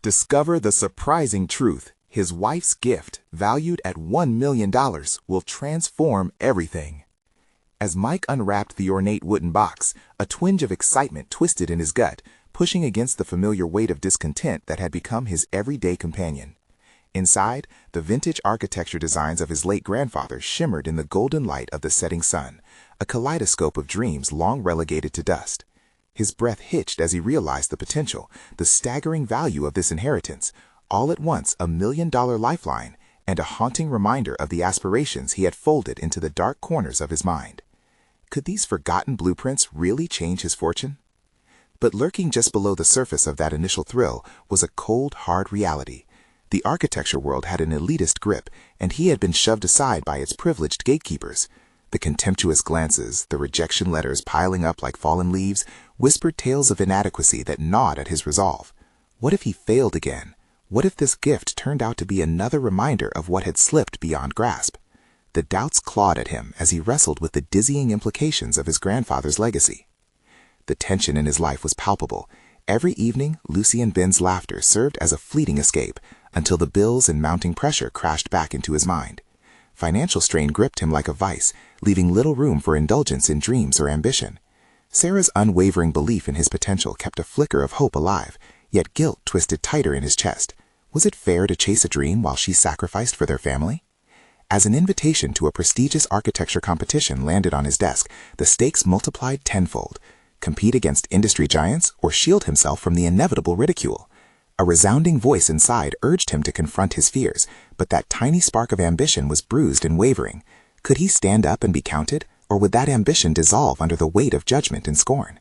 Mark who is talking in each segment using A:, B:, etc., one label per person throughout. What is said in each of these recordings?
A: Discover the surprising truth. His wife's gift, valued at $1 million, will transform everything. As Mike unwrapped the ornate wooden box, a twinge of excitement twisted in his gut, pushing against the familiar weight of discontent that had become his everyday companion. Inside, the vintage architecture designs of his late grandfather shimmered in the golden light of the setting sun, a kaleidoscope of dreams long relegated to dust. His breath hitched as he realized the potential, the staggering value of this inheritance, all at once a $1 million lifeline and a haunting reminder of the aspirations he had folded into the dark corners of his mind. Could these forgotten blueprints really change his fortune? But lurking just below the surface of that initial thrill was a cold, hard reality. The architecture world had an elitist grip, and he had been shoved aside by its privileged gatekeepers. The contemptuous glances, the rejection letters piling up like fallen leaves, whispered tales of inadequacy that gnawed at his resolve. What if he failed again? What if this gift turned out to be another reminder of what had slipped beyond grasp? The doubts clawed at him as he wrestled with the dizzying implications of his grandfather's legacy. The tension in his life was palpable. Every evening, Lucy and Ben's laughter served as a fleeting escape, until the bills and mounting pressure crashed back into his mind. Financial strain gripped him like a vice, leaving little room for indulgence in dreams or ambition. Sarah's unwavering belief in his potential kept a flicker of hope alive, yet guilt twisted tighter in his chest. Was it fair to chase a dream while she sacrificed for their family? As an invitation to a prestigious architecture competition landed on his desk, the stakes multiplied tenfold. Compete against industry giants or shield himself from the inevitable ridicule? A resounding voice inside urged him to confront his fears, but that tiny spark of ambition was bruised and wavering. Could he stand up and be counted, or would that ambition dissolve under the weight of judgment and scorn?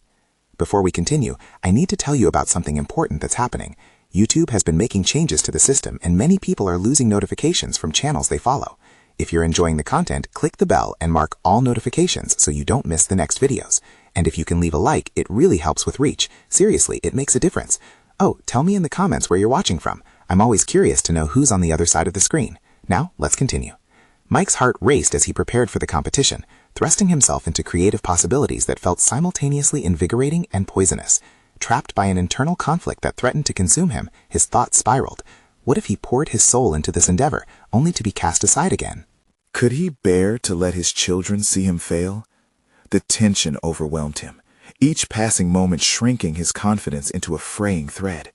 A: Before we continue, I need to tell you about something important that's happening. YouTube has been making changes to the system, and many people are losing notifications from channels they follow. If you're enjoying the content, click the bell and mark all notifications so you don't miss the next videos. And if you can leave a like, it really helps with reach. Seriously, it makes a difference. Oh, tell me in the comments where you're watching from. I'm always curious to know who's on the other side of the screen. Now, let's continue. Mike's heart raced as he prepared for the competition, thrusting himself into creative possibilities that felt simultaneously invigorating and poisonous. Trapped by an internal conflict that threatened to consume him, his thoughts spiraled. What if he poured his soul into this endeavor, only to be cast aside again?
B: Could he bear to let his children see him fail? The tension overwhelmed him, each passing moment shrinking his confidence into a fraying thread.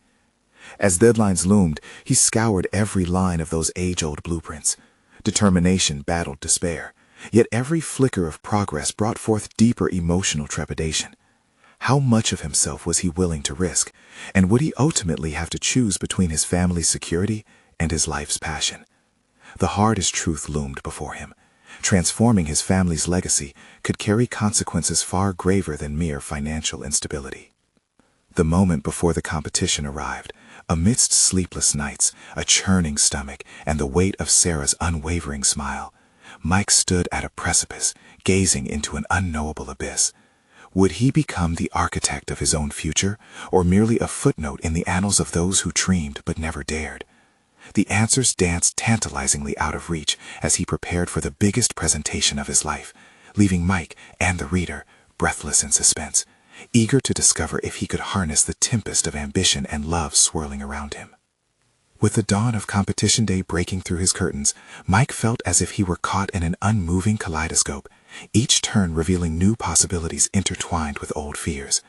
B: As deadlines loomed, he scoured every line of those age-old blueprints. Determination battled despair, yet every flicker of progress brought forth deeper emotional trepidation. How much of himself was he willing to risk, and would he ultimately have to choose between his family's security and his life's passion? The hardest truth loomed before him. Transforming his family's legacy could carry consequences far graver than mere financial instability. The moment before the competition arrived, amidst sleepless nights, a churning stomach, and the weight of Sarah's unwavering smile, Mike stood at a precipice, gazing into an unknowable abyss. Would he become the architect of his own future, or merely a footnote in the annals of those who dreamed but never dared? The answers danced tantalizingly out of reach as he prepared for the biggest presentation of his life, leaving Mike and the reader breathless in suspense, eager to discover if he could harness the tempest of ambition and love swirling around him. With the dawn of competition day breaking through his curtains, Mike felt as if he were caught in an unmoving kaleidoscope, each turn revealing new possibilities intertwined with old fears.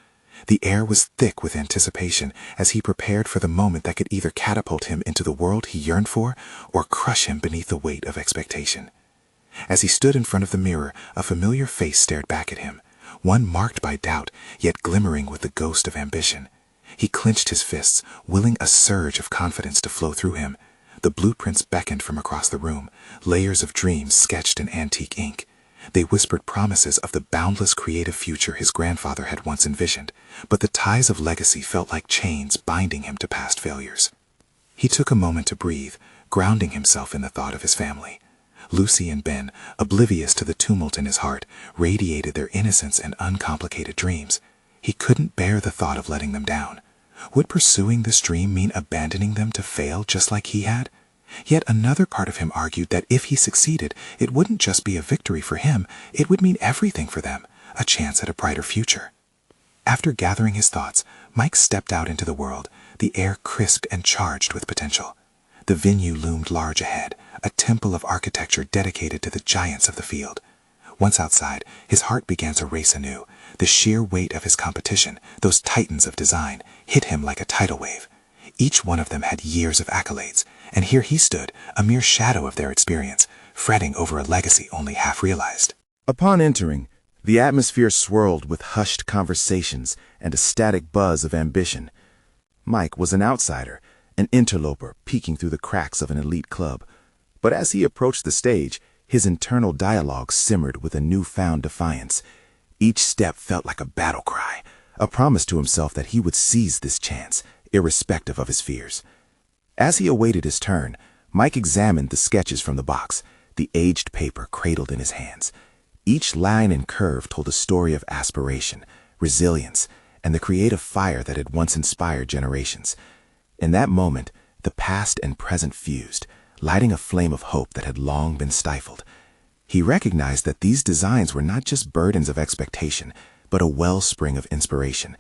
B: The air was thick with anticipation as he prepared for the moment that could either catapult him into the world he yearned for or crush him beneath the weight of expectation. As he stood in front of the mirror, a familiar face stared back at him, one marked by doubt, yet glimmering with the ghost of ambition. He clenched his fists, willing a surge of confidence to flow through him. The blueprints beckoned from across the room, layers of dreams sketched in antique ink. They whispered promises of the boundless creative future his grandfather had once envisioned, but the ties of legacy felt like chains binding him to past failures. He took a moment to breathe, grounding himself in the thought of his family. Lucy and Ben, oblivious to the tumult in his heart, radiated their innocence and uncomplicated dreams. He couldn't bear the thought of letting them down. Would pursuing this dream mean abandoning them to fail just like he had? Yet another part of him argued that if he succeeded, it wouldn't just be a victory for him, it would mean everything for them, a chance at a brighter future. After gathering his thoughts, Mike stepped out into the world,
A: the air crisp and charged with potential. The venue loomed large ahead, a temple of architecture dedicated to the giants of the field. Once outside, his heart began to race anew. The sheer weight of his competition, those titans of design, hit him like a tidal wave. Each one of them had years of accolades, and here he stood, a mere shadow of their experience, fretting over a legacy only half realized.
B: Upon entering, the atmosphere swirled with hushed conversations and a static buzz of ambition. Mike was an outsider, an interloper peeking through the cracks of an elite club. But as he approached the stage, his internal dialogue simmered with a newfound defiance. Each step felt like a battle cry, a promise to himself that he would seize this chance, irrespective of his fears. As he awaited his turn, Mike examined the sketches from the box, the aged paper cradled in his hands. Each line and curve told a story of aspiration, resilience, and the creative fire that had once inspired generations. In that moment, the past and present fused, lighting a flame of hope that had long been stifled. He recognized that these designs were not just burdens of expectation, but a wellspring of inspiration.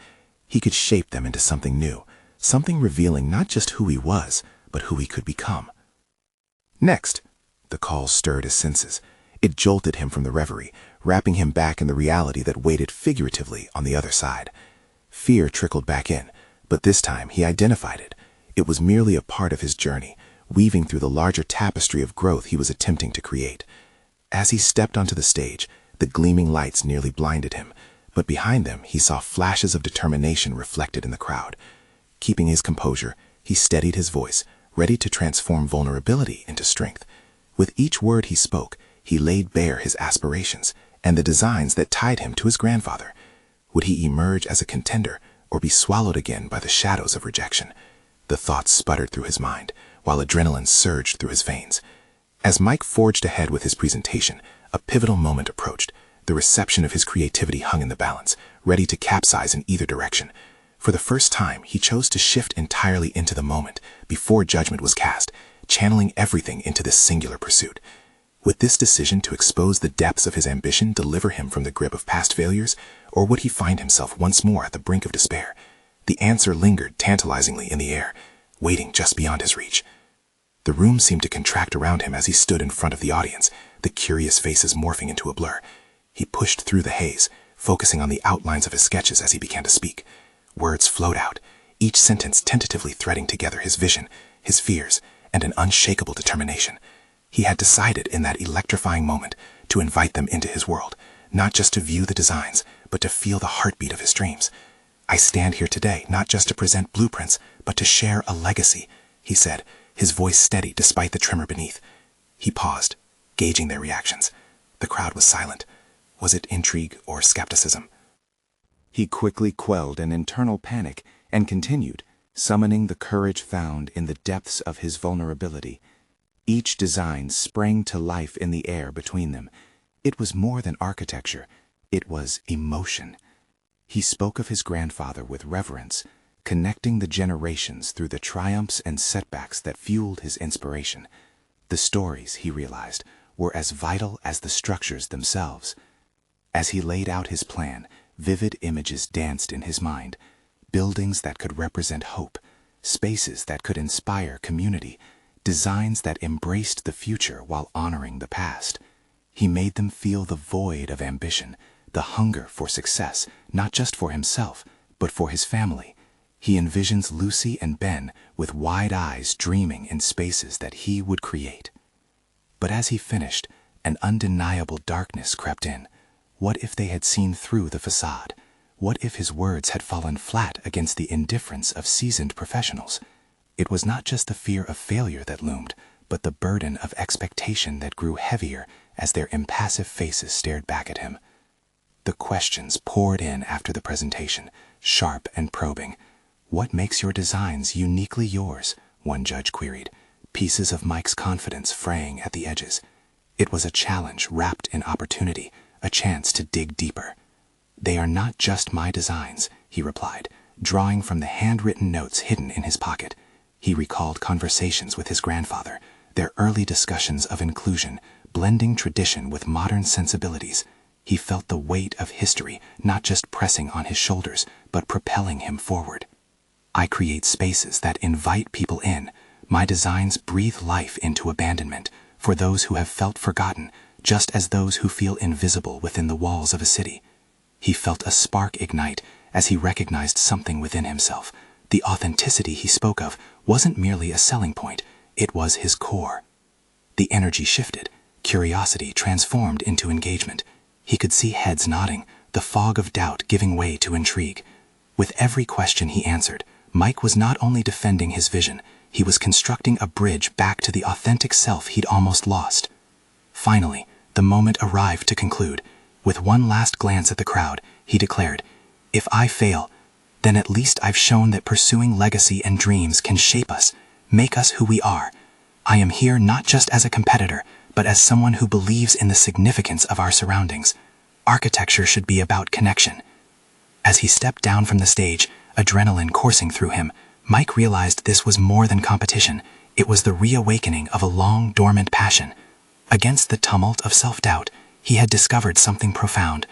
B: He could shape them into something new, something revealing not just who he was, but who he could become. Next, the call stirred his senses. It jolted him from the reverie, wrapping him back in the reality that waited figuratively on the other side. Fear trickled back in, but this time he identified it. It was merely a part of his journey, weaving through the larger tapestry of growth he was attempting to create. As he stepped onto the stage, the gleaming lights nearly blinded him, but behind them he saw flashes of determination reflected in the crowd. Keeping his composure, he steadied his voice, ready to transform vulnerability into strength. With each word he spoke, he laid bare his aspirations and the designs that tied him to his grandfather. Would he emerge as a contender or be swallowed again by the shadows of rejection? The thoughts sputtered through his mind, while adrenaline surged through his veins. As Mike forged ahead with his presentation, a pivotal moment approached. The reception of his creativity hung in the balance, ready to capsize in either direction. For the first time, he chose to shift entirely into the moment, before judgment was cast, channeling everything into this singular pursuit. Would this decision to expose the depths of his ambition deliver him from the grip of past failures, or would he find himself once more at the brink of despair? The answer lingered tantalizingly in the air, waiting just beyond his reach. The room seemed to contract around him as he stood in front of the audience, the curious faces morphing into a blur. He pushed through the haze, focusing on the outlines of his sketches as he began to speak. Words flowed out, each sentence tentatively threading together his vision, his fears, and an unshakable determination. He had decided in that electrifying moment to invite them into his world, not just to view the designs, but to feel the heartbeat of his dreams. "I stand here today not just to present blueprints, but to share a legacy," he said, his voice steady despite the tremor beneath. He paused, gauging their reactions. The crowd was silent. Was it intrigue or skepticism? He quickly quelled an internal panic and continued, summoning the courage found in the depths of his vulnerability. Each design sprang to life in the air between them. It was more than architecture. It was emotion. He spoke of his grandfather with reverence, connecting the generations through the triumphs and setbacks that fueled his inspiration. The stories, he realized, were as vital as the structures themselves. As he laid out his plan, vivid images danced in his mind, buildings that could represent hope, spaces that could inspire community, designs that embraced the future while honoring the past. He made them feel the void of ambition, the hunger for success, not just for himself, but for his family. He envisions Lucy and Ben with wide eyes dreaming in spaces that he would create. But as he finished, an undeniable darkness crept in. What if they had seen through the facade? What if his words had fallen flat against the indifference of seasoned professionals? It was not just the fear of failure that loomed, but the burden of expectation that grew heavier as their impassive faces stared back at him. The questions poured in after the presentation, sharp and probing. "What makes your designs uniquely yours?" one judge queried, pieces of Mike's confidence fraying at the edges. It was a challenge wrapped in opportunity, a chance to dig deeper. "They are not just my designs," he replied, drawing from the handwritten notes hidden in his pocket. He recalled conversations with his grandfather, their early discussions of inclusion, blending tradition with modern sensibilities. He felt the weight of history not just pressing on his shoulders, but propelling him forward.
C: I create spaces that invite people in. My designs breathe life into abandonment for those who have felt forgotten, just as those who feel invisible within the walls of a city. He felt a spark ignite as he recognized something within himself. The authenticity he spoke of wasn't merely a selling point, it was his core. The energy shifted, curiosity transformed into engagement. He could see heads nodding, the fog of doubt giving way to intrigue. With every question he answered, Mike was not only defending his vision, he was constructing a bridge back to the authentic self he'd almost lost. Finally, the moment arrived to conclude. With one last glance at the crowd, he declared, "If I fail, then at least I've shown that pursuing legacy and dreams can shape us, make us who we are. I am here not just as a competitor, but as someone who believes in the significance of our surroundings. Architecture should be about connection." As he stepped down from the stage, adrenaline coursing through him, Mike realized this was more than competition. It was the reawakening of a long dormant passion. Against the tumult of self-doubt, he had discovered something profound.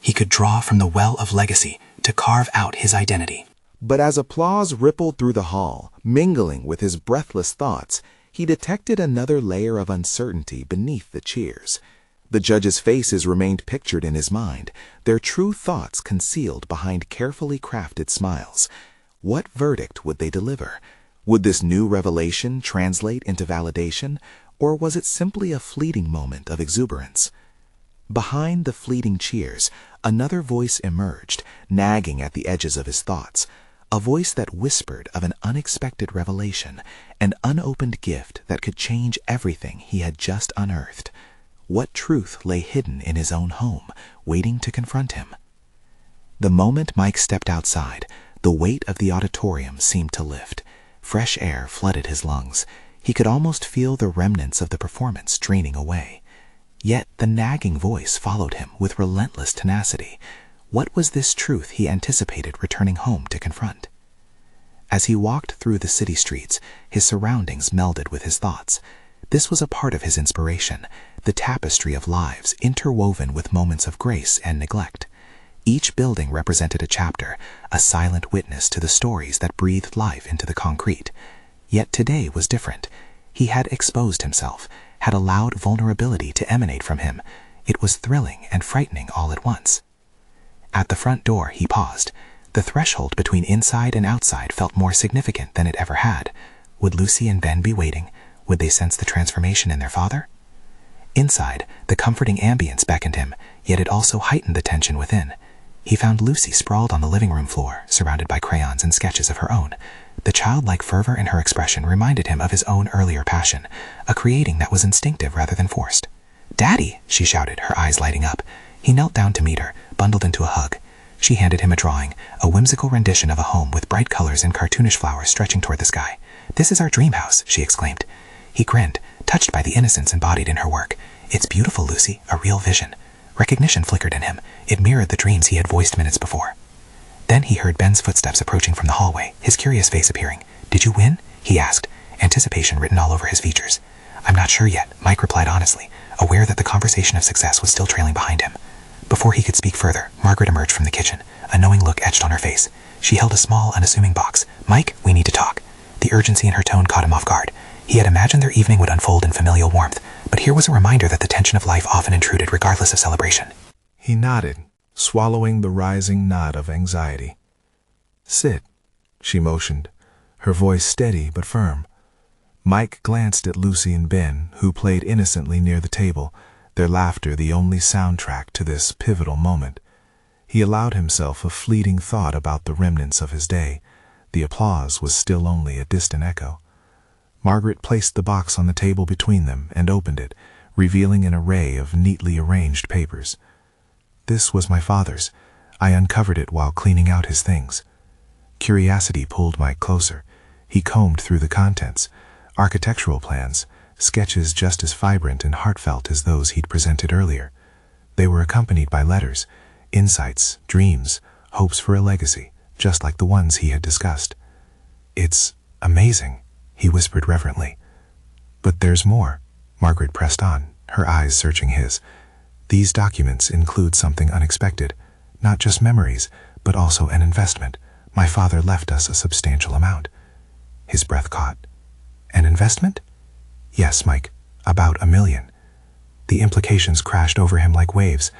C: He could draw from the well of legacy to carve out his identity.
A: But as applause rippled through the hall, mingling with his breathless thoughts, he detected another layer of uncertainty beneath the cheers. The judges' faces remained pictured in his mind, their true thoughts concealed behind carefully crafted smiles. What verdict would they deliver? Would this new revelation translate into validation, or was it simply a fleeting moment of exuberance? Behind the fleeting cheers, another voice emerged, nagging at the edges of his thoughts, a voice that whispered of an unexpected revelation, an unopened gift that could change everything he had just unearthed. What truth lay hidden in his own home, waiting to confront him? The moment Mike stepped outside, the weight of the auditorium seemed to lift. Fresh air flooded his lungs. He could almost feel the remnants of the performance draining away. Yet the nagging voice followed him with relentless tenacity. What was this truth he anticipated returning home to confront? As he walked through the city streets, his surroundings melded with his thoughts. This was a part of his inspiration, the tapestry of lives interwoven with moments of grace and neglect. Each building represented a chapter, a silent witness to the stories that breathed life into the concrete. Yet today was different. He had exposed himself, had allowed vulnerability to emanate from him. It was thrilling and frightening all at once. At the front door, he paused. The threshold between inside and outside felt more significant than it ever had. Would Lucy and Ben be waiting? Would they sense the transformation in their father? Inside, the comforting ambience beckoned him, yet it also heightened the tension within. He found Lucy sprawled on the living room floor, surrounded by crayons and sketches of her own. The childlike fervor in her expression reminded him of his own earlier passion, a creating that was instinctive rather than forced. "Daddy!" she shouted, her eyes lighting up. He knelt down to meet her, bundled into a hug. She handed him a drawing, a whimsical rendition of a home with bright colors and cartoonish flowers stretching toward the sky. "This is our dream house," she exclaimed. He grinned, touched by the innocence embodied in her work. "It's beautiful, Lucy, a real vision." Recognition flickered in him. It mirrored the dreams he had voiced minutes before. Then he heard Ben's footsteps approaching from the hallway, his curious face appearing. "Did you win?" he asked, anticipation written all over his features. "I'm not sure yet," Mike replied honestly, aware that the conversation of success was still trailing behind him. Before he could speak further, Margaret emerged from the kitchen, a knowing look etched on her face. She held a small, unassuming box. "Mike, we need to talk." The urgency in her tone caught him off guard. He had imagined their evening would unfold in familial warmth, but here was a reminder that the tension of life often intruded regardless of celebration.
B: He nodded, swallowing the rising knot of anxiety. "Sit," she motioned, her voice steady but firm. Mike glanced at Lucy and Ben, who played innocently near the table, their laughter the only soundtrack to this pivotal moment. He allowed himself a fleeting thought about the remnants of his day. The applause was still only a distant echo. Margaret placed the box on the table between them and opened it, revealing an array of neatly arranged papers. "This was my father's. I uncovered it while cleaning out his things." Curiosity pulled Mike closer. He combed through the contents, architectural plans, sketches just as vibrant and heartfelt as those he'd presented earlier. They were accompanied by letters, insights, dreams, hopes for a legacy, just like the ones he had discussed. "It's amazing," he whispered reverently. "But there's more," Margaret pressed on, her eyes searching his. "These documents include something unexpected, not just memories, but also an investment,
C: My father left us a substantial amount. His breath caught. An investment? Yes, Mike, about $1 million. The implications crashed over him like waves.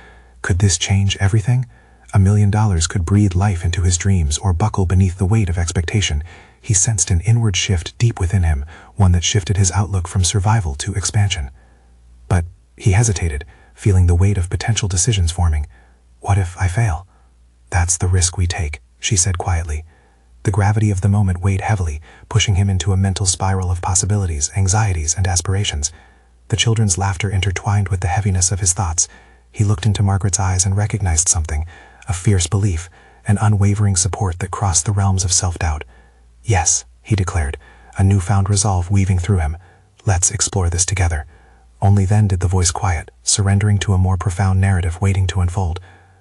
C: Could this change everything? $1 million could breathe life into his dreams or buckle beneath the weight of expectation. He sensed an inward shift deep within him, one that shifted his outlook from survival to expansion. But he hesitated, feeling the weight of potential decisions forming. What if I fail? That's the risk we take, she said quietly. The gravity of the moment weighed heavily, pushing him into a mental spiral of possibilities, anxieties, and aspirations. The children's laughter intertwined with the heaviness of his thoughts. He looked into Margaret's eyes and recognized something, a fierce belief, an unwavering support that crossed the realms of self-doubt. Yes, he declared, a newfound resolve weaving through him. Let's explore this together. Only then did the voice quiet, surrendering to a more profound narrative waiting to unfold.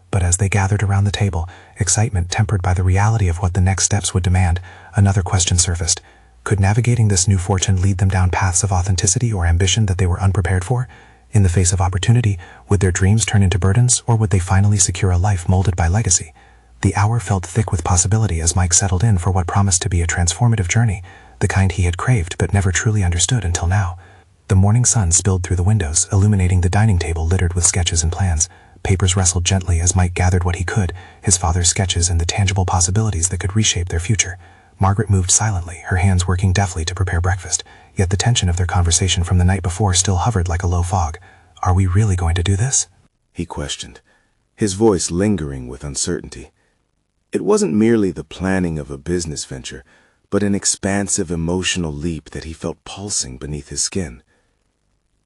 C: But as they gathered around the table, excitement tempered by the reality of what the next steps would demand, another question surfaced. Could navigating this new fortune lead them down paths of authenticity or ambition that they were unprepared for? In the face of opportunity, would their dreams turn into burdens, or would they finally secure a life molded by legacy? The hour felt thick with possibility as Mike settled in for what promised to be a transformative journey, the kind he had craved but never truly understood until now. The morning sun spilled through the windows, illuminating the dining table littered with sketches and plans. Papers rustled gently as Mike gathered what he could, his father's sketches and the tangible possibilities that could reshape their future. Margaret moved silently, her hands working deftly to prepare breakfast, yet the tension of their conversation from the night before still hovered like a low fog. Are we really going to do this?
B: He questioned, his voice lingering with uncertainty. It wasn't merely the planning of a business venture, but an expansive emotional leap that he felt pulsing beneath his skin.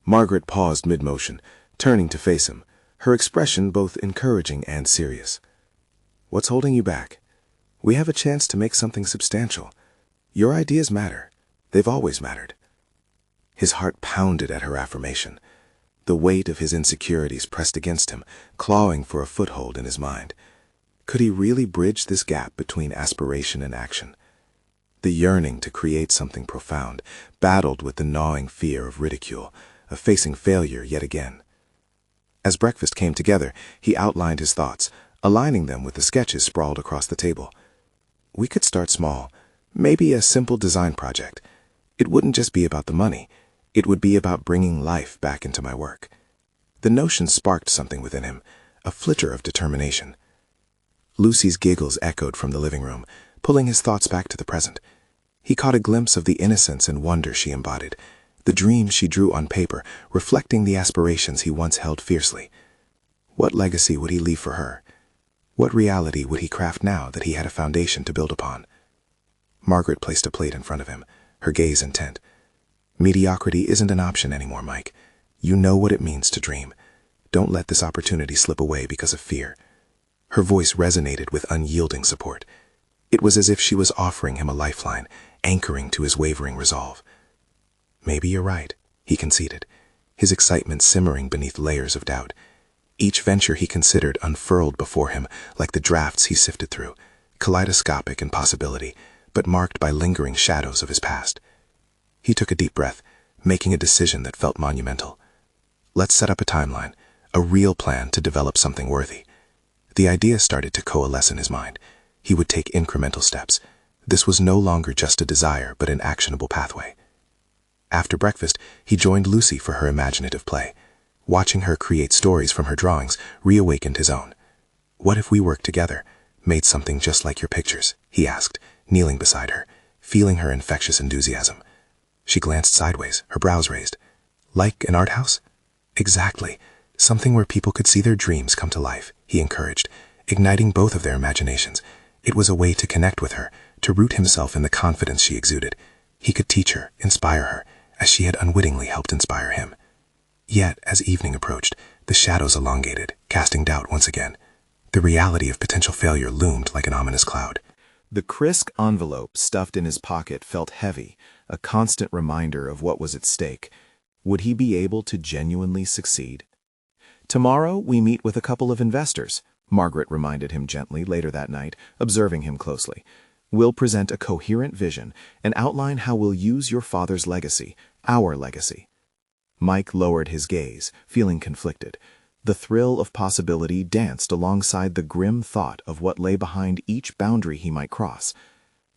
B: Margaret paused mid-motion, turning to face him, her expression both encouraging and serious. What's holding you back? We have a chance to make something substantial. Your ideas matter. They've always mattered. His heart pounded at her affirmation. The weight of his insecurities pressed against him, clawing for a foothold in his mind. Could he really bridge this gap between aspiration and action? The yearning to create something profound battled with the gnawing fear of ridicule, of facing failure yet again. As breakfast came together, he outlined his thoughts, aligning them with the sketches sprawled across the table. We could start small, maybe a simple design project. It wouldn't just be about the money. It would be about bringing life back into my work. The notion sparked something within him, a flicker of determination. Lucy's giggles echoed from the living room, pulling his thoughts back to the present. He caught a glimpse of the innocence and wonder she embodied, the dreams she drew on paper, reflecting the aspirations he once held fiercely. What legacy would he leave for her? What reality would he craft now that he had a foundation to build upon? Margaret placed a plate in front of him, her gaze intent. Mediocrity isn't an option anymore, Mike. You know what it means to dream. Don't let this opportunity slip away because of fear. Her voice resonated with unyielding support. It was as if she was offering him a lifeline, anchoring to his wavering resolve. Maybe you're right, he conceded, his excitement simmering beneath layers of doubt. Each venture he considered unfurled before him like the drafts he sifted through, kaleidoscopic in possibility, but marked by lingering shadows of his past. He took a deep breath, making a decision that felt monumental. Let's set up a timeline, a real plan to develop something worthy. The idea started to coalesce in his mind. He would take incremental steps. This was no longer just a desire, but an actionable pathway. After breakfast, he joined Lucy for her imaginative play. Watching her create stories from her drawings reawakened his own. What if we worked together, made something just like your pictures? He asked, kneeling beside her, feeling her infectious enthusiasm. She glanced sideways, her brows raised. Like an art house? Exactly. Something where people could see their dreams come to life, he encouraged, igniting both of their imaginations. It was a way to connect with her, to root himself in the confidence she exuded. He could teach her, inspire her, as she had unwittingly helped inspire him. Yet, as evening approached, the shadows elongated, casting doubt once again. The reality of potential failure loomed like an ominous cloud.
D: The crisp envelope stuffed in his pocket felt heavy, a constant reminder of what was at stake. Would he be able to genuinely succeed? Tomorrow we meet with a couple of investors, Margaret reminded him gently later that night, observing him closely. We'll present a coherent vision and outline how we'll use your father's legacy, our legacy. Mike lowered his gaze, feeling conflicted.
B: The thrill of possibility danced alongside the grim thought of what lay behind each boundary he might cross.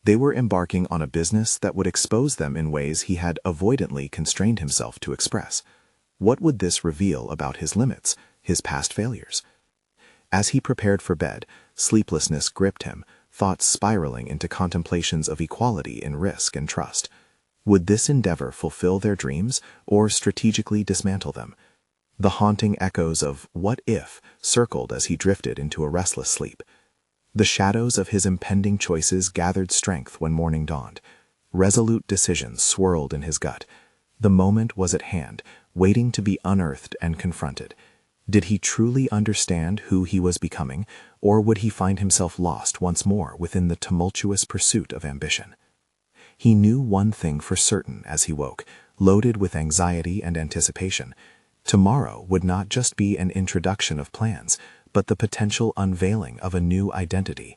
B: They were embarking on a business that would expose them in ways he had avoidantly constrained himself to express. What would this reveal about his limits, his past failures? As he prepared for bed, sleeplessness gripped him, thoughts spiraling into contemplations of equality in risk and trust. Would this endeavor fulfill their dreams or strategically dismantle them? The haunting echoes of "what if" circled as he drifted into a restless sleep. The shadows of his impending choices gathered strength when morning dawned. Resolute decisions swirled in his gut. The moment was at hand, waiting to be unearthed and confronted. Did he truly understand who he was becoming, or would he find himself lost once more within the tumultuous pursuit of ambition? He knew one thing for certain as he woke, loaded with anxiety and anticipation. Tomorrow would not just be an introduction of plans, but the potential unveiling of a new identity.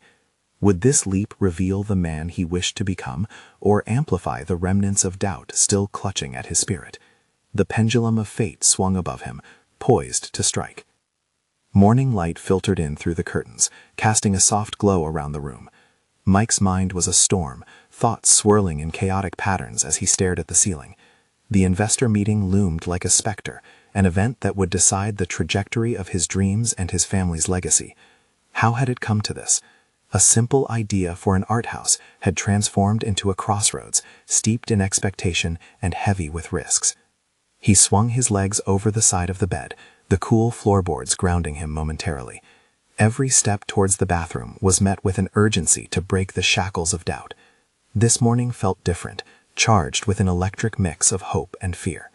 B: Would this leap reveal the man he wished to become, or amplify the remnants of doubt still clutching at his spirit? The pendulum of fate swung above him, poised to strike. Morning light filtered in through the curtains, casting a soft glow around the room. Mike's mind was a storm, thoughts swirling in chaotic patterns as he stared at the ceiling. The investor meeting loomed like a specter, an event that would decide the trajectory of his dreams and his family's legacy. How had it come to this? A simple idea for an art house had transformed into a crossroads, steeped in expectation and heavy with risks. He swung his legs over the side of the bed, the cool floorboards grounding him momentarily. Every step towards the bathroom was met with an urgency to break the shackles of doubt. This morning felt different, charged with an electric mix of hope and fear.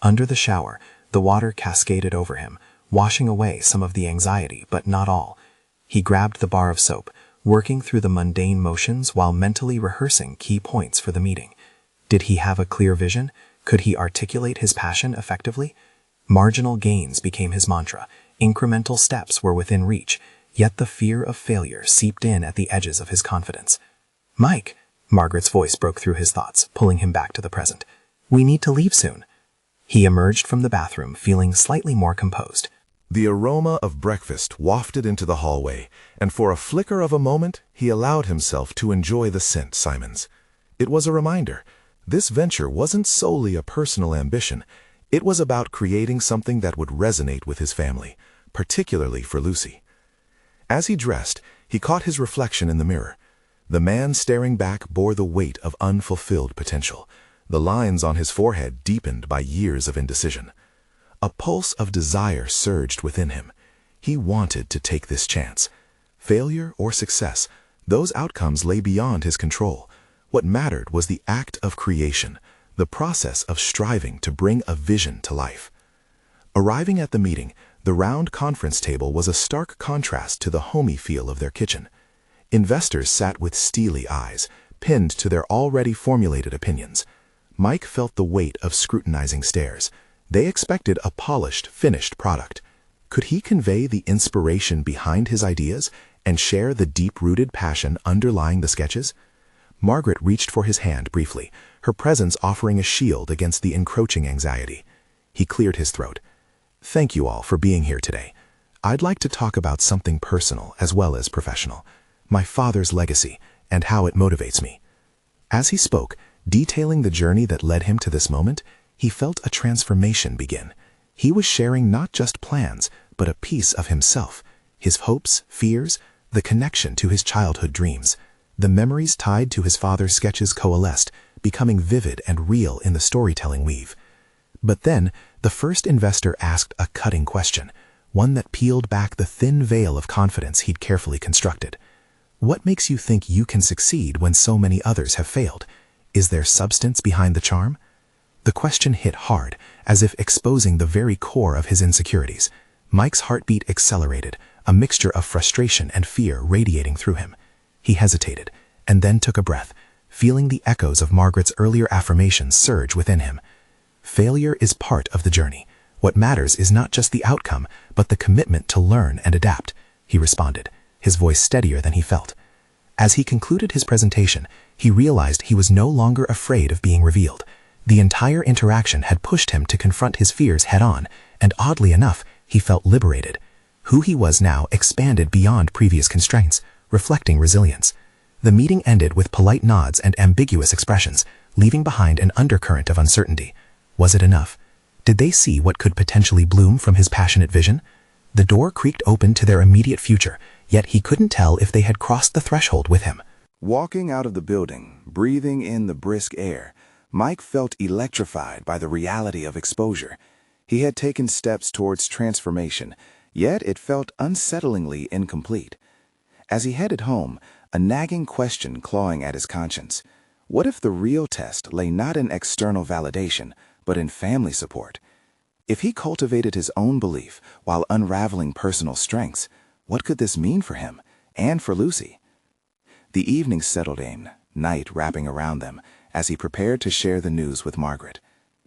B: Under the shower, the water cascaded over him, washing away some of the anxiety, but not all. He grabbed the bar of soap, working through the mundane motions while mentally rehearsing key points for the meeting. Did he have a clear vision? Could he articulate his passion effectively? Marginal gains became his mantra. Incremental steps were within reach, yet the fear of failure seeped in at the edges of his confidence. "Mike," Margaret's voice broke through his thoughts, pulling him back to the present. "We need to leave soon." He emerged from the bathroom feeling slightly more composed.
E: The aroma of breakfast wafted into the hallway, and for a flicker of a moment, he allowed himself to enjoy the scent Simons. It was a reminder. This venture wasn't solely a personal ambition. It was about creating something that would resonate with his family, particularly for Lucy. As he dressed, he caught his reflection in the mirror. The man staring back bore the weight of unfulfilled potential. The lines on his forehead deepened by years of indecision. A pulse of desire surged within him. He wanted to take this chance. Failure or success, those outcomes lay beyond his control. What mattered was the act of creation, the process of striving to bring a vision to life. Arriving at the meeting, the round conference table was a stark contrast to the homey feel of their kitchen. Investors sat with steely eyes, pinned to their already formulated opinions. Mike felt the weight of scrutinizing stares. They expected a polished, finished product. Could he convey the inspiration behind his ideas and share the deep-rooted passion underlying the sketches? Margaret reached for his hand briefly, her presence offering a shield against the encroaching anxiety. He cleared his throat. "Thank you all for being here today. I'd like to talk about something personal as well as professional, my father's legacy and how it motivates me." As he spoke, detailing the journey that led him to this moment, he felt a transformation begin. He was sharing not just plans, but a piece of himself, his hopes, fears, the connection to his childhood dreams. The memories tied to his father's sketches coalesced, becoming vivid and real in the storytelling weave. But then, the first investor asked a cutting question, one that peeled back the thin veil of confidence he'd carefully constructed. "What makes you think you can succeed when so many others have failed? Is there substance behind the charm?" The question hit hard, as if exposing the very core of his insecurities. Mike's heartbeat accelerated, a mixture of frustration and fear radiating through him. He hesitated, and then took a breath, feeling the echoes of Margaret's earlier affirmations surge within him. Failure is part of the journey. What matters is not just the outcome, but the commitment to learn and adapt, he responded, his voice steadier than he felt. As he concluded his presentation, he realized he was no longer afraid of being revealed. The entire interaction had pushed him to confront his fears head-on, and oddly enough,
C: He felt liberated. Who he was now expanded beyond previous constraints, reflecting resilience. The meeting ended with polite nods and ambiguous expressions, leaving behind an undercurrent of uncertainty. Was it enough? Did they see what could potentially bloom from his passionate vision? The door creaked open to their immediate future, yet he couldn't tell if they had crossed the threshold with him.
B: Walking out of the building, breathing in the brisk air, Mike felt electrified by the reality of exposure. He had taken steps towards transformation, yet it felt unsettlingly incomplete. As he headed home, a nagging question clawing at his conscience. What if the real test lay not in external validation, but in family support? If he cultivated his own belief while unraveling personal strengths, what could this mean for him and for Lucy? The evening settled in, night wrapping around them, as he prepared to share the news with Margaret.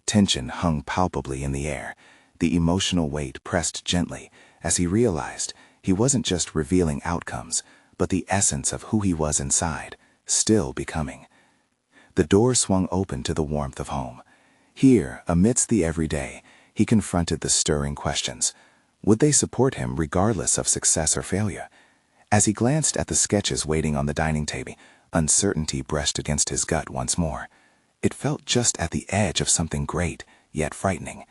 B: Tension hung palpably in the air. The emotional weight pressed gently as he realized he wasn't just revealing outcomes, but the essence of who he was inside, still becoming. The door swung open to the warmth of home. Here, amidst the everyday, he confronted the stirring questions. Would they support him regardless of success or failure? As he glanced at the sketches waiting on the dining table, uncertainty brushed against his gut once more. It felt just at the edge of something great, yet frightening.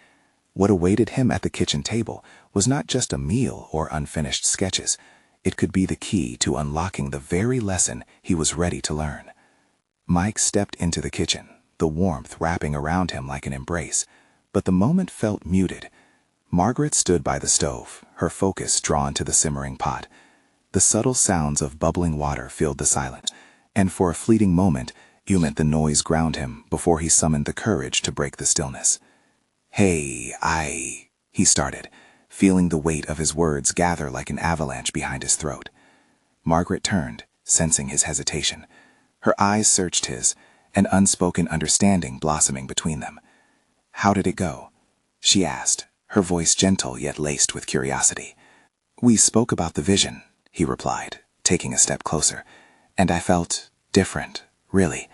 B: What awaited him at the kitchen table was not just a meal or unfinished sketches. It could be the key to unlocking the very lesson he was ready to learn. Mike stepped into the kitchen, the warmth wrapping around him like an embrace. But the moment felt muted. Margaret stood by the stove, her focus drawn to the simmering pot. The subtle sounds of bubbling water filled the silence, and for a fleeting moment, the noise ground him before he summoned the courage to break the stillness. "Hey, he started, feeling the weight of his words gather like an avalanche behind his throat. Margaret turned, sensing his hesitation. Her eyes searched his, an unspoken understanding blossoming between them. "How did it go?" she asked, her voice gentle yet laced with curiosity. "We spoke about the vision," he replied, taking a step closer, "and I felt different, really,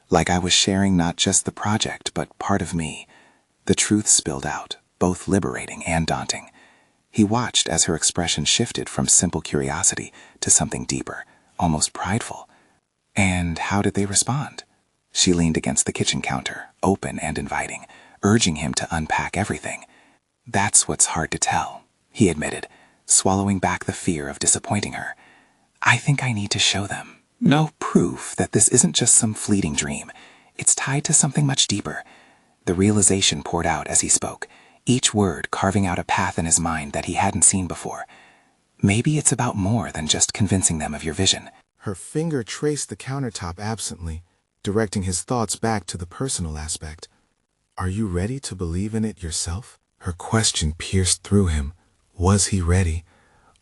B: like I was sharing not just the project, but part of me." The truth spilled out, both liberating and daunting. He watched as her expression shifted from simple curiosity to something deeper, almost prideful. "And how did they respond?" She leaned against the kitchen counter, open and inviting, urging him to unpack everything. "That's what's hard to tell," he admitted, swallowing back the fear of disappointing her. "I think I need to show them. No proof that this isn't just some fleeting dream. It's tied to something much deeper." The realization poured out as he spoke, each word carving out a path in his mind that he hadn't seen before. "Maybe it's about more than just convincing them of your vision." Her finger traced the countertop absently, directing his thoughts back to the personal aspect. "Are you ready to believe in it yourself?" Her question pierced through him. Was he ready?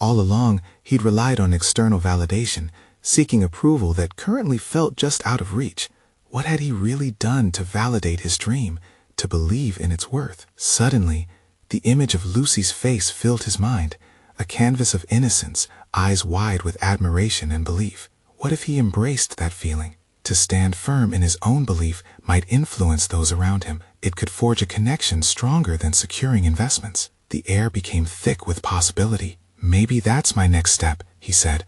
B: All along, he'd relied on external validation, seeking approval that currently felt just out of reach. What had he really done to validate his dream, to believe in its worth? Suddenly, the image of Lucy's face filled his mind, a canvas of innocence, eyes wide with admiration and belief. What if he embraced that feeling? To stand firm in his own belief might influence those around him. It could forge a connection stronger than securing investments. The air became thick with possibility. "Maybe that's my next step," he said.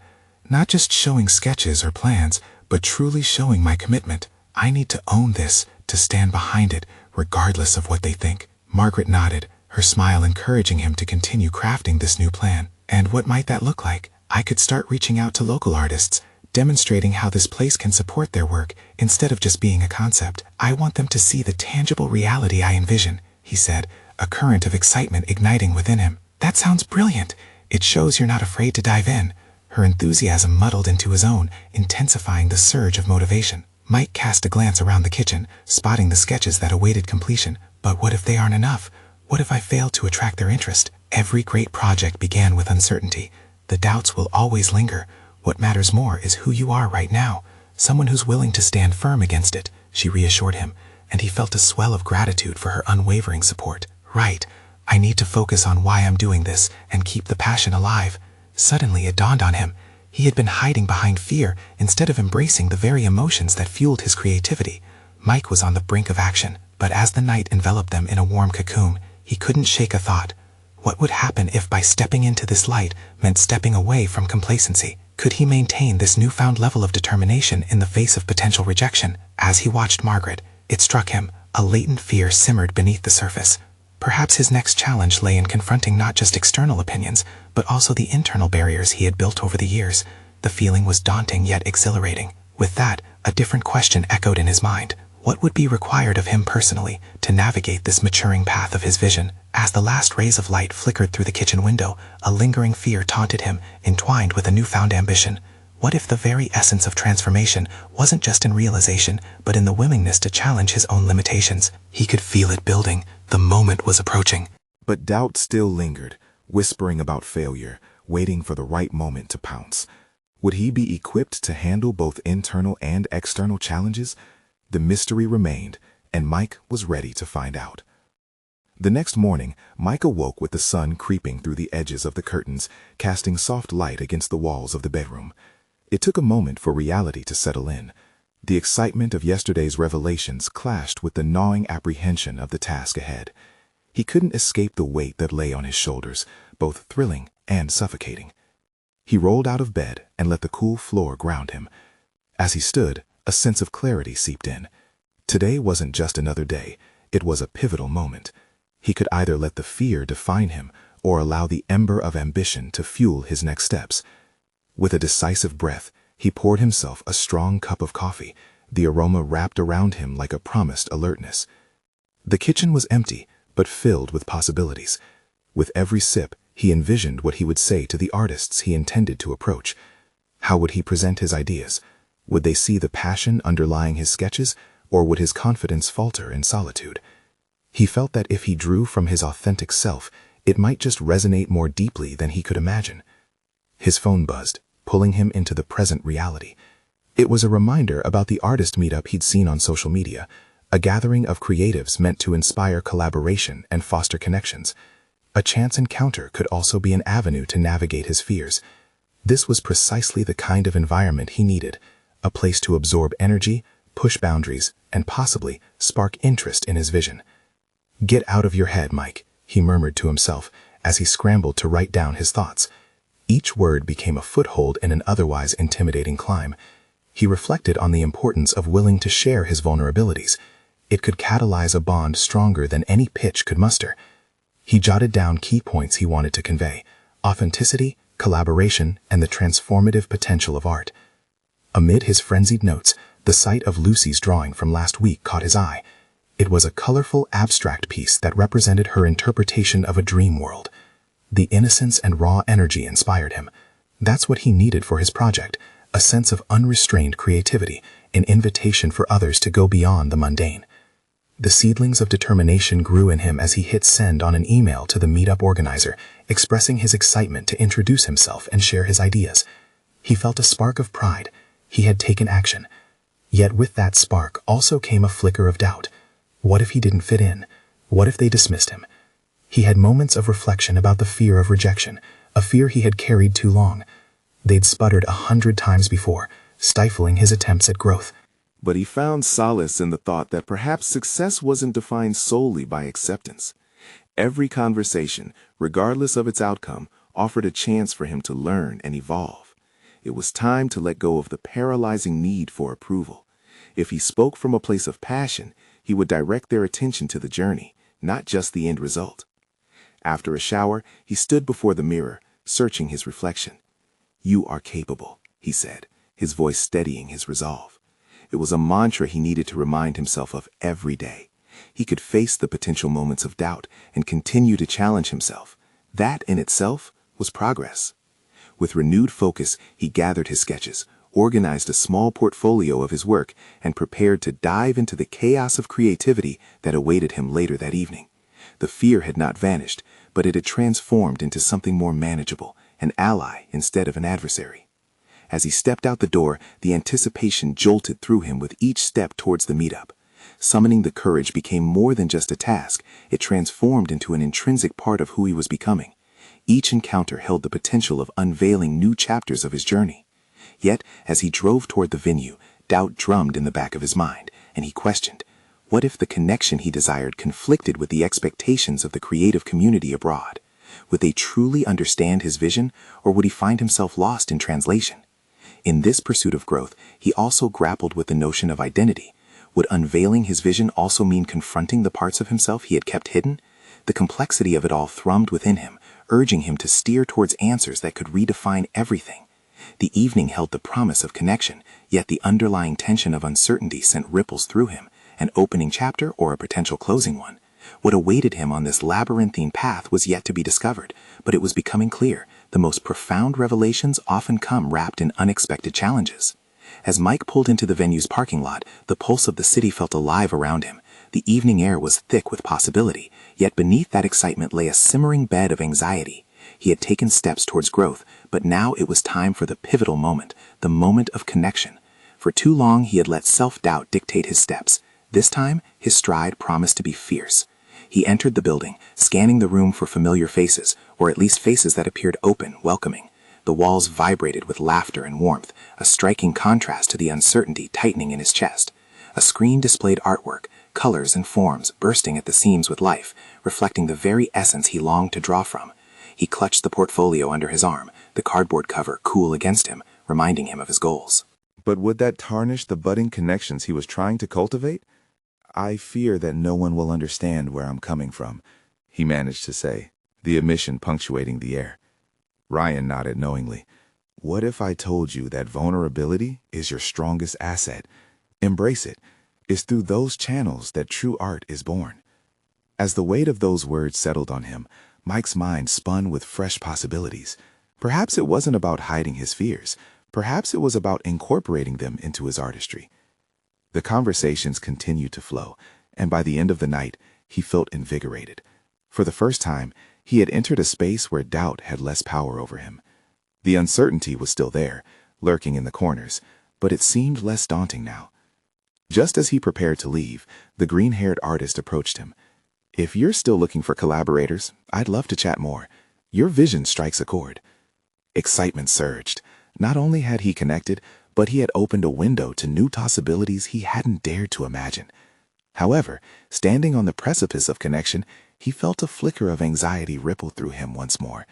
B: "Not just showing sketches or plans, but truly showing my commitment. I need to own this, to stand behind it, regardless of what they think." Margaret nodded, her smile encouraging him to continue crafting this new plan. "And what might that look like?" "I could start reaching out to local artists, demonstrating how this place can support their work instead of just being a concept. I want them to see the tangible reality I envision," he said, a current of excitement igniting within him. "That sounds brilliant. It shows you're not afraid to dive in." Her enthusiasm muddled into his own, intensifying the surge of motivation. Mike cast a glance around the kitchen, spotting the sketches that awaited completion. But what if they aren't enough? What if I fail to attract their interest? Every great project began with uncertainty. The doubts will always linger. What matters more is who you are right now, someone who's willing to stand firm against it, she reassured him, and he felt a swell of gratitude for her unwavering support. Right, I need to focus on why I'm doing this and keep the passion alive. Suddenly it dawned on him. He had been hiding behind fear instead of embracing the very emotions that fueled his creativity. Mike was on the brink of action, but as the night enveloped them in a warm cocoon, he couldn't shake a thought.
C: What would happen if by stepping into this light meant stepping away from complacency? Could he maintain this newfound level of determination in the face of potential rejection? As he watched Margaret, it struck him, a latent fear simmered beneath the surface. Perhaps his next challenge lay in confronting not just external opinions, but also the internal barriers he had built over the years. The feeling was daunting yet exhilarating. With that, a different question echoed in his mind. What would be required of him personally to navigate this maturing path of his vision? As the last rays of light flickered through the kitchen window, a lingering fear taunted him, entwined with a newfound ambition. What if the very essence of transformation wasn't just in realization, but in the willingness to challenge his own limitations? He could feel it building. The moment was approaching.
B: But doubt still lingered, whispering about failure, waiting for the right moment to pounce. Would he be equipped to handle both internal and external challenges? The mystery remained, and Mike was ready to find out. The next morning, Mike awoke with the sun creeping through the edges of the curtains, casting soft light against the walls of the bedroom. It took a moment for reality to settle in. The excitement of yesterday's revelations clashed with the gnawing apprehension of the task ahead. He couldn't escape the weight that lay on his shoulders, both thrilling and suffocating. He rolled out of bed and let the cool floor ground him. As he stood, a sense of clarity seeped in. Today wasn't just another day, it was a pivotal moment. He could either let the fear define him or allow the ember of ambition to fuel his next steps. With a decisive breath, he poured himself a strong cup of coffee, the aroma wrapped around him like a promised alertness. The kitchen was empty, but filled with possibilities. With every sip, he envisioned what he would say to the artists he intended to approach. How would he present his ideas? Would they see the passion underlying his sketches, or would his confidence falter in solitude? He felt that if he drew from his authentic self, it might just resonate more deeply than he could imagine. His phone buzzed, pulling him into the present reality. It was a reminder about the artist meetup he'd seen on social media, a gathering of creatives meant to inspire collaboration and foster connections. A chance encounter could also be an avenue to navigate his fears. This was precisely the kind of environment he needed, a place to absorb energy, push boundaries, and possibly spark interest in his vision. "Get out of your head, Mike," he murmured to himself as he scrambled to write down his thoughts. Each word became a foothold in an otherwise intimidating climb. He reflected on the importance of willing to share his vulnerabilities. It could catalyze a bond stronger than any pitch could muster. He jotted down key points he wanted to convey: authenticity, collaboration, and the transformative potential of art. Amid his frenzied notes, the sight of Lucy's drawing from last week caught his eye. It was a colorful, abstract piece that represented her interpretation of a dream world. The innocence and raw energy inspired him. That's what he needed for his project, a sense of unrestrained creativity, an invitation for others to go beyond the mundane. The seedlings of determination grew in him as he hit send on an email to the meetup organizer, expressing his excitement to introduce himself and share his ideas. He felt a spark of pride. He had taken action. Yet with that spark also came a flicker of doubt. What if he didn't fit in? What if they dismissed him? He had moments of reflection about the fear of rejection, a fear he had carried too long. They'd sputtered 100 times before, stifling his attempts at growth. But he found solace in the thought that perhaps success wasn't defined solely by acceptance. Every conversation, regardless of its outcome, offered a chance for him to learn and evolve. It was time to let go of the paralyzing need for approval. If he spoke from a place of passion, he would direct their attention to the journey, not just the end result. After a shower, he stood before the mirror, searching his reflection. "You are capable," he said, his voice steadying his resolve. It was a mantra he needed to remind himself of every day. He could face the potential moments of doubt and continue to challenge himself. That in itself was progress. With renewed focus, he gathered his sketches, organized a small portfolio of his work, and prepared to dive into the chaos of creativity that awaited him later that evening. The fear had not vanished, but it had transformed into something more manageable, an ally instead of an adversary. As he stepped out the door, the anticipation jolted through him with each step towards the meetup. Summoning the courage became more than just a task. It transformed into an intrinsic part of who he was becoming. Each encounter held the potential of unveiling new chapters of his journey. Yet, as he drove toward the venue, doubt drummed in the back of his mind, and he questioned, what if the connection he desired conflicted with the expectations of the creative community abroad?
A: Would they truly understand his vision, or would he find himself lost in translation? In this pursuit of growth, he also grappled with the notion of identity. Would unveiling his vision also mean confronting the parts of himself he had kept hidden? The complexity of it all thrummed within him, urging him to steer towards answers that could redefine everything. The evening held the promise of connection, yet the underlying tension of uncertainty sent ripples through him, an opening chapter or a potential closing one. What awaited him on this labyrinthine path was yet to be discovered, but it was becoming clear. The most profound revelations often come wrapped in unexpected challenges. As Mike pulled into the venue's parking lot, the pulse of the city felt alive around him. The evening air was thick with possibility, yet beneath that excitement lay a simmering bed of anxiety. He had taken steps towards growth, but now it was time for the pivotal moment, the moment of connection. For too long he had let self-doubt dictate his steps. This time, his stride promised to be fierce. He entered the building, scanning the room for familiar faces, or at least faces that appeared open, welcoming. The walls vibrated with laughter and warmth, a striking contrast to the uncertainty tightening in his chest. A screen displayed artwork, colors and forms bursting at the seams with life, reflecting the very essence he longed to draw from. He clutched the portfolio under his arm, the cardboard cover cool against him, reminding him of his goals.
B: But would that tarnish the budding connections he was trying to cultivate? "I fear that no one will understand where I'm coming from," he managed to say, the admission punctuating the air. Ryan nodded knowingly. "What if I told you that vulnerability is your strongest asset? Embrace it. It's through those channels that true art is born." As the weight of those words settled on him, Mike's mind spun with fresh possibilities. Perhaps it wasn't about hiding his fears. Perhaps it was about incorporating them into his artistry. The conversations continued to flow, and by the end of the night, he felt invigorated. For the first time, he had entered a space where doubt had less power over him. The uncertainty was still there, lurking in the corners, but it seemed less daunting now. Just as he prepared to leave, the green-haired artist approached him. "If you're still looking for collaborators, I'd love to chat more. Your vision strikes a chord." Excitement surged. Not only had he connected, but he had opened a window to new possibilities he hadn't dared to imagine. However, standing on the precipice of connection, he felt a flicker of anxiety ripple through him once more.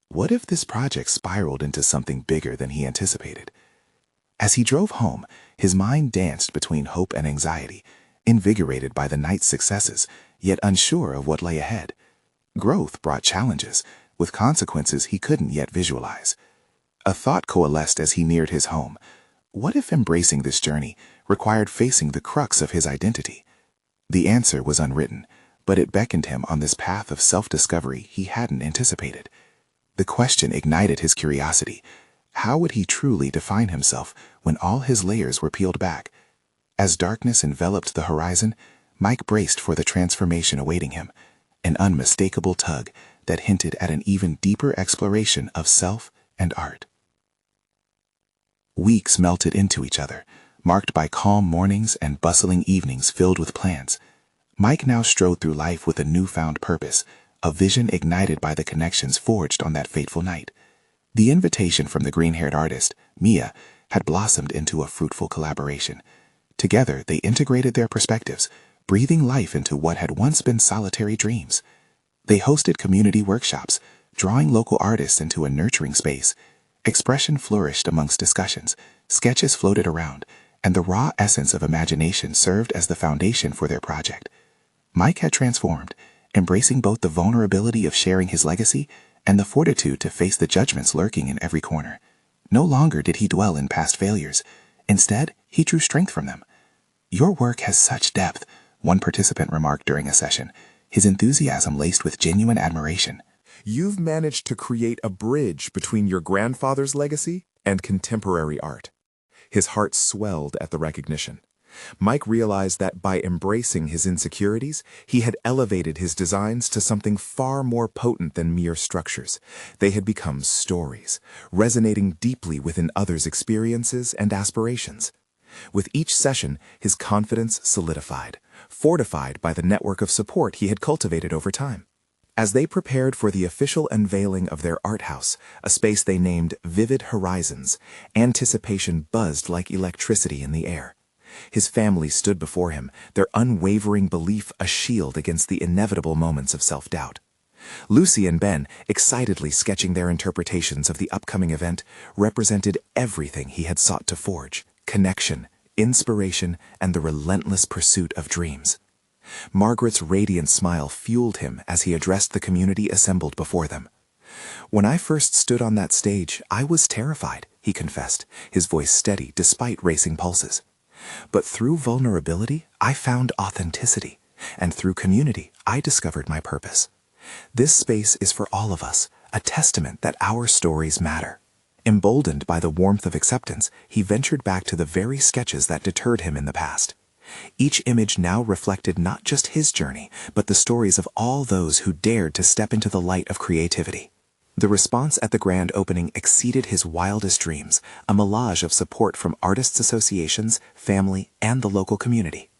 B: What if this project spiraled into something bigger than he anticipated? As he drove home, his mind danced between hope and anxiety, invigorated by the night's successes, yet unsure of what lay ahead. Growth brought challenges, with consequences he couldn't yet visualize. A thought coalesced as he neared his home. What if embracing this journey required facing the crux of his identity? The answer was unwritten, but it beckoned him on this path of self-discovery he hadn't anticipated. The question ignited his curiosity. How would he truly define himself when all his layers were peeled back? As darkness enveloped the horizon, Mike braced for the transformation awaiting him, an unmistakable tug that hinted at an even deeper exploration of self and art. Weeks melted into each other, marked by calm mornings and bustling evenings filled with plans. Mike now strode through life with a newfound purpose, a vision ignited by the connections forged on that fateful night. The invitation from the green-haired artist, Mia, had blossomed into a fruitful collaboration. Together, they integrated their perspectives, breathing life into what had once been solitary dreams. They hosted community workshops, drawing local artists into a nurturing space. Expression flourished amongst discussions, sketches floated around, and the raw essence of imagination served as the foundation for their project. Mike had transformed, embracing both the vulnerability of sharing his legacy and the fortitude to face the judgments lurking in every corner. No longer did he dwell in past failures. Instead, he drew strength from them. "Your work has such depth," one participant remarked during a session, his enthusiasm laced with genuine admiration.
D: You've managed to create a bridge between your grandfather's legacy and contemporary art. His heart swelled at the recognition. Mike realized that by embracing his insecurities, he had elevated his designs to something far more potent than mere structures. They had become stories, resonating deeply within others' experiences and aspirations. With each session, his confidence solidified, fortified by the network of support he had cultivated over time. As they prepared for the official unveiling of their art house, a space they named Vivid Horizons, anticipation buzzed like electricity in the air. His family stood before him, their unwavering belief a shield against the inevitable moments of self-doubt.
A: Lucy and Ben, excitedly sketching their interpretations of the upcoming event, represented everything he had sought to forge: connection, inspiration, and the relentless pursuit of dreams. Margaret's radiant smile fueled him as he addressed the community assembled before them. "When I first stood on that stage, I was terrified," he confessed, his voice steady despite racing pulses. "But through vulnerability, I found authenticity, and through community, I discovered my purpose. This space is for all of us, a testament that our stories matter." Emboldened by the warmth of acceptance, he ventured back to the very sketches that deterred him in the past. Each image now reflected not just his journey, but the stories of all those who dared to step into the light of creativity. The response at the grand opening exceeded his wildest dreams, a melange of support from artists' associations, family, and the local community.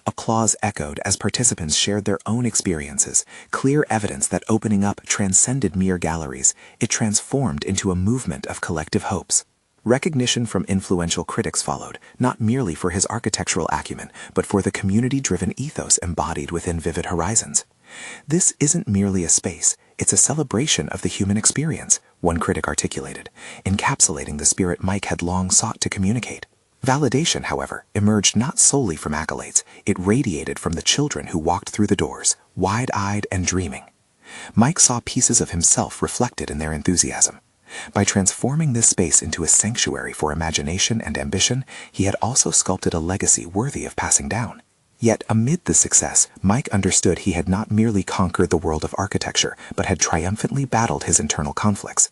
A: Applause echoed as participants shared their own experiences, clear evidence that opening up transcended mere galleries. It transformed into a movement of collective hopes. Recognition from influential critics followed, not merely for his architectural acumen, but for the community-driven ethos embodied within Vivid Horizons. "This isn't merely a space, it's a celebration of the human experience," one critic articulated, encapsulating the spirit Mike had long sought to communicate. Validation, however, emerged not solely from accolades. It radiated from the children who walked through the doors, wide-eyed and dreaming. Mike saw pieces of himself reflected in their enthusiasm. By transforming this space into a sanctuary for imagination and ambition, he had also sculpted a legacy worthy of passing down. Yet amid the success, Mike understood he had not merely conquered the world of architecture, but had triumphantly battled his internal conflicts.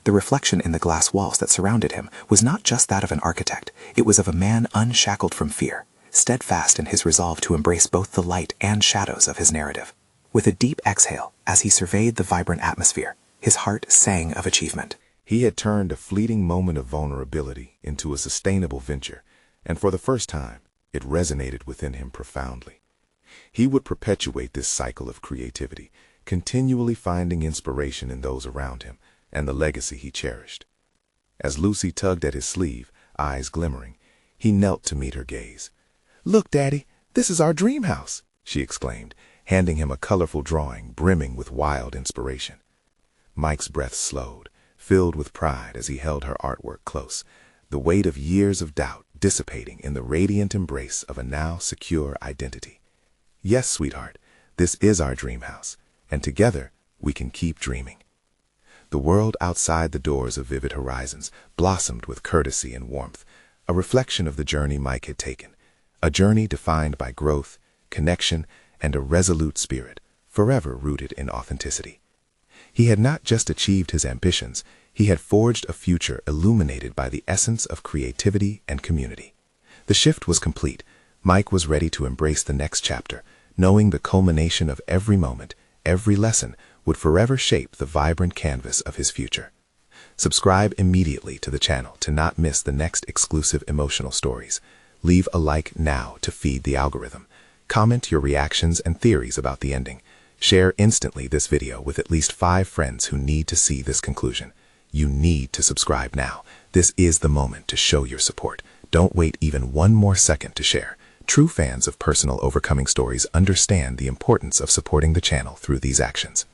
A: The reflection in the glass walls that surrounded him was not just that of an architect, it was of a man unshackled from fear, steadfast in his resolve to embrace both the light and shadows of his narrative. With a deep exhale, as he surveyed the vibrant atmosphere, his heart sang of achievement.
E: He had turned a fleeting moment of vulnerability into a sustainable venture, and for the first time, it resonated within him profoundly. He would perpetuate this cycle of creativity, continually finding inspiration in those around him and the legacy he cherished. As Lucy tugged at his sleeve, eyes glimmering, he knelt to meet her gaze. "Look, Daddy, this is our dream house," she exclaimed, handing him a colorful drawing brimming with wild inspiration. Mike's breath slowed, filled with pride as he held her artwork close, the weight of years of doubt dissipating in the radiant embrace of a now secure identity. "Yes, sweetheart, this is our dream house, and together we can keep dreaming." The world outside the doors of Vivid Horizons blossomed with courtesy and warmth, a reflection of the journey Mike had taken, a journey defined by growth, connection, and a resolute spirit, forever rooted in authenticity. He had not just achieved his ambitions, he had forged a future illuminated by the essence of creativity and community. The shift was complete. Mike was ready to embrace the next chapter, knowing the culmination of every moment, every lesson, would forever shape the vibrant canvas of his future. Subscribe immediately to the channel to not miss the next exclusive emotional stories. Leave a like now to feed the algorithm. Comment your reactions and theories about the ending. Share instantly this video with at least 5 friends who need to see this conclusion. You need to subscribe now. This is the moment to show your support. Don't wait even one more second to share. True fans of personal overcoming stories understand the importance of supporting the channel through these actions.